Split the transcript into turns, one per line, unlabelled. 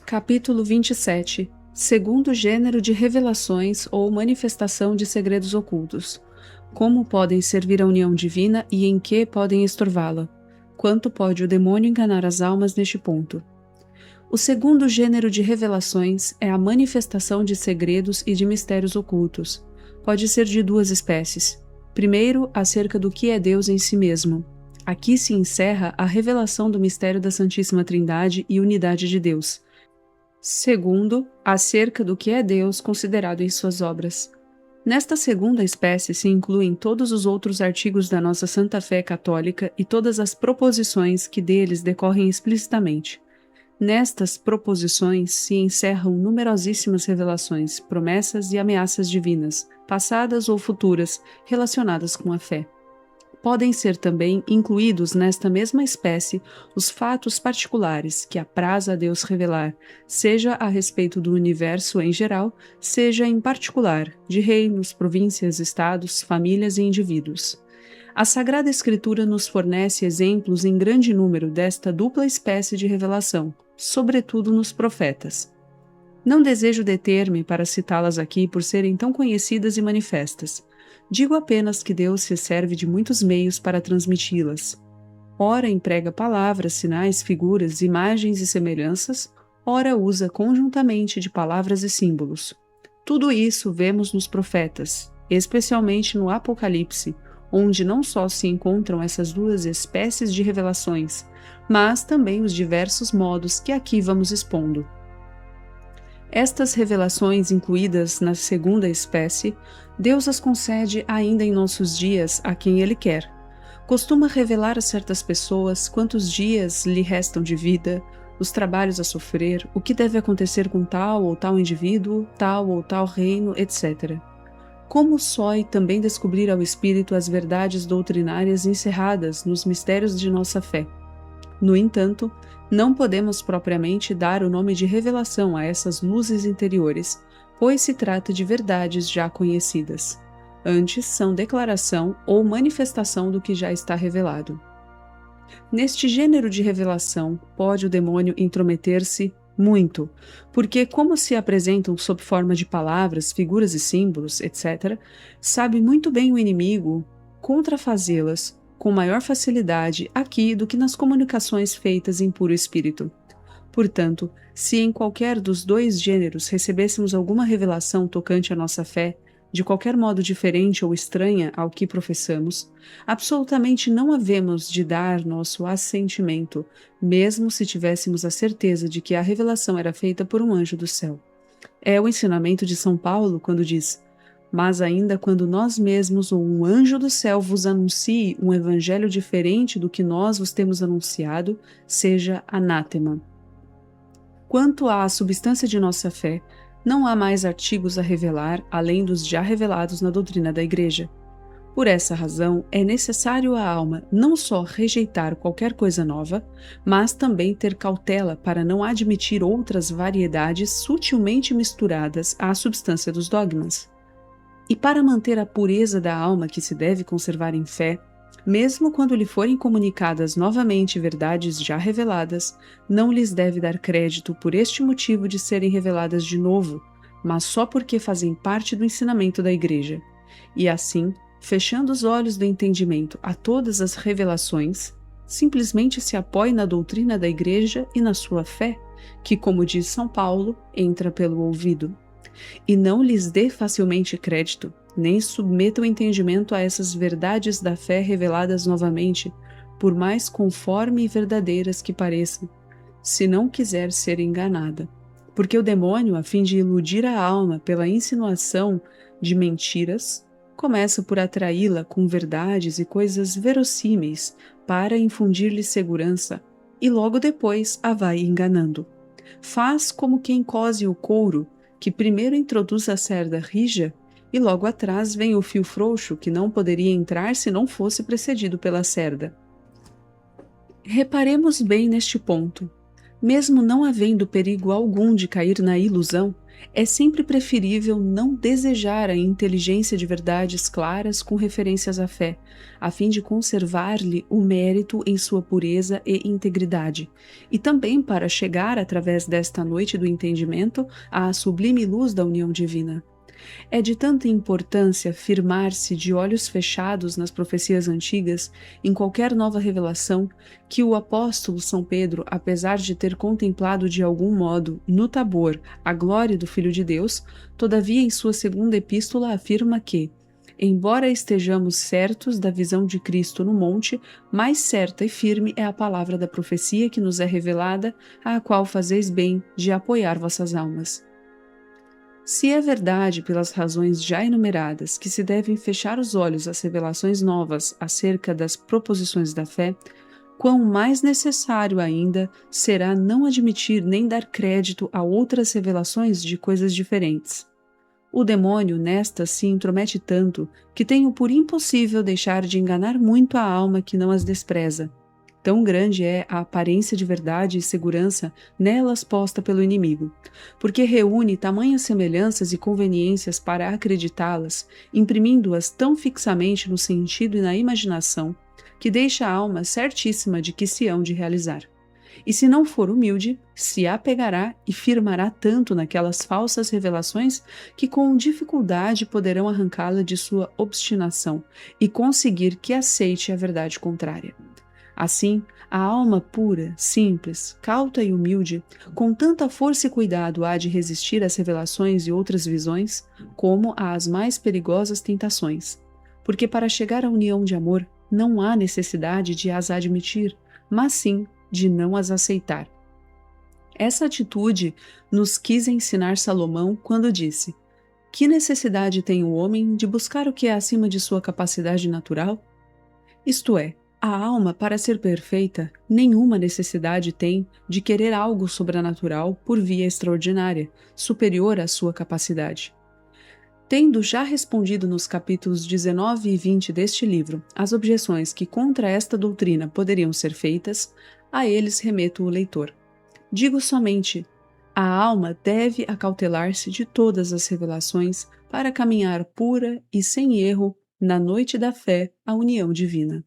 Capítulo 27. Segundo gênero de revelações ou manifestação de segredos ocultos. Como podem servir a união divina e em que podem estorvá-la? Quanto pode o demônio enganar as almas neste ponto? O segundo gênero de revelações é a manifestação de segredos e de mistérios ocultos. Pode ser de duas espécies. Primeiro, acerca do que é Deus em si mesmo. Aqui se encerra a revelação do mistério da Santíssima Trindade e unidade de Deus. Segundo, acerca do que é Deus considerado em suas obras. Nesta segunda espécie se incluem todos os outros artigos da nossa Santa Fé católica e todas as proposições que deles decorrem explicitamente. Nestas proposições se encerram numerosíssimas revelações, promessas e ameaças divinas, passadas ou futuras, relacionadas com a fé. Podem ser também incluídos nesta mesma espécie os fatos particulares que apraz a Deus revelar, seja a respeito do universo em geral, seja em particular, de reinos, províncias, estados, famílias e indivíduos. A Sagrada Escritura nos fornece exemplos em grande número desta dupla espécie de revelação, sobretudo nos profetas. Não desejo deter-me para citá-las aqui por serem tão conhecidas e manifestas. Digo apenas que Deus se serve de muitos meios para transmiti-las. Ora emprega palavras, sinais, figuras, imagens e semelhanças, ora usa conjuntamente de palavras e símbolos. Tudo isso vemos nos profetas, especialmente no Apocalipse, onde não só se encontram essas duas espécies de revelações, mas também os diversos modos que aqui vamos expondo. Estas revelações incluídas na segunda espécie, Deus as concede ainda em nossos dias a quem Ele quer. Costuma revelar a certas pessoas quantos dias lhe restam de vida, os trabalhos a sofrer, o que deve acontecer com tal ou tal indivíduo, tal ou tal reino, etc. Como sói também descobrir ao Espírito as verdades doutrinárias encerradas nos mistérios de nossa fé. No entanto, não podemos propriamente dar o nome de revelação a essas luzes interiores, pois se trata de verdades já conhecidas. Antes, são declaração ou manifestação do que já está revelado. Neste gênero de revelação, pode o demônio intrometer-se muito, porque, como se apresentam sob forma de palavras, figuras e símbolos, etc., sabe muito bem o inimigo contrafazê-las com maior facilidade aqui do que nas comunicações feitas em puro espírito. Portanto, se em qualquer dos dois gêneros recebêssemos alguma revelação tocante à nossa fé, de qualquer modo diferente ou estranha ao que professamos, absolutamente não havemos de dar nosso assentimento, mesmo se tivéssemos a certeza de que a revelação era feita por um anjo do céu. É o ensinamento de São Paulo quando diz: mas ainda quando nós mesmos ou um anjo do céu vos anuncie um evangelho diferente do que nós vos temos anunciado, seja anátema. Quanto à substância de nossa fé, não há mais artigos a revelar além dos já revelados na doutrina da Igreja. Por essa razão, é necessário à alma não só rejeitar qualquer coisa nova, mas também ter cautela para não admitir outras variedades sutilmente misturadas à substância dos dogmas. E para manter a pureza da alma que se deve conservar em fé, mesmo quando lhe forem comunicadas novamente verdades já reveladas, não lhes deve dar crédito por este motivo de serem reveladas de novo, mas só porque fazem parte do ensinamento da Igreja. E assim, fechando os olhos do entendimento a todas as revelações, simplesmente se apoie na doutrina da Igreja e na sua fé, que, como diz São Paulo, entra pelo ouvido. E não lhes dê facilmente crédito, nem submeta o entendimento a essas verdades da fé reveladas novamente, por mais conforme e verdadeiras que pareçam, se não quiser ser enganada. Porque o demônio, a fim de iludir a alma pela insinuação de mentiras, começa por atraí-la com verdades e coisas verossímeis para infundir-lhe segurança, e logo depois a vai enganando. Faz como quem cose o couro, que primeiro introduz a cerda rija e logo atrás vem o fio frouxo que não poderia entrar se não fosse precedido pela cerda. Reparemos bem neste ponto. Mesmo não havendo perigo algum de cair na ilusão, É sempre preferível não desejar a inteligência de verdades claras com referências à fé, a fim de conservar-lhe o mérito em sua pureza e integridade, e também para chegar, através desta noite do entendimento, à sublime luz da união divina. É de tanta importância firmar-se de olhos fechados nas profecias antigas, em qualquer nova revelação, que o apóstolo São Pedro, apesar de ter contemplado de algum modo, no Tabor, a glória do Filho de Deus, todavia em sua segunda epístola afirma que, embora estejamos certos da visão de Cristo no monte, mais certa e firme é a palavra da profecia que nos é revelada, à qual fazeis bem de apoiar vossas almas. Se é verdade, pelas razões já enumeradas, que se devem fechar os olhos às revelações novas acerca das proposições da fé, quão mais necessário ainda será não admitir nem dar crédito a outras revelações de coisas diferentes. O demônio nestas se intromete tanto que tenho por impossível deixar de enganar muito a alma que não as despreza. Tão grande é a aparência de verdade e segurança nelas posta pelo inimigo, porque reúne tamanhas semelhanças e conveniências para acreditá-las, imprimindo-as tão fixamente no sentido e na imaginação, que deixa a alma certíssima de que se hão de realizar. E se não for humilde, se apegará e firmará tanto naquelas falsas revelações que com dificuldade poderão arrancá-la de sua obstinação e conseguir que aceite a verdade contrária. Assim, a alma pura, simples, cauta e humilde, com tanta força e cuidado há de resistir às revelações e outras visões, como às mais perigosas tentações. Porque para chegar à união de amor, não há necessidade de as admitir, mas sim de não as aceitar. Essa atitude nos quis ensinar Salomão quando disse: que necessidade tem o homem de buscar o que é acima de sua capacidade natural? Isto é, a alma, para ser perfeita, nenhuma necessidade tem de querer algo sobrenatural por via extraordinária, superior à sua capacidade. Tendo já respondido nos capítulos 19 e 20 deste livro as objeções que contra esta doutrina poderiam ser feitas, a eles remeto o leitor. Digo somente: a alma deve acautelar-se de todas as revelações para caminhar pura e sem erro na noite da fé à união divina.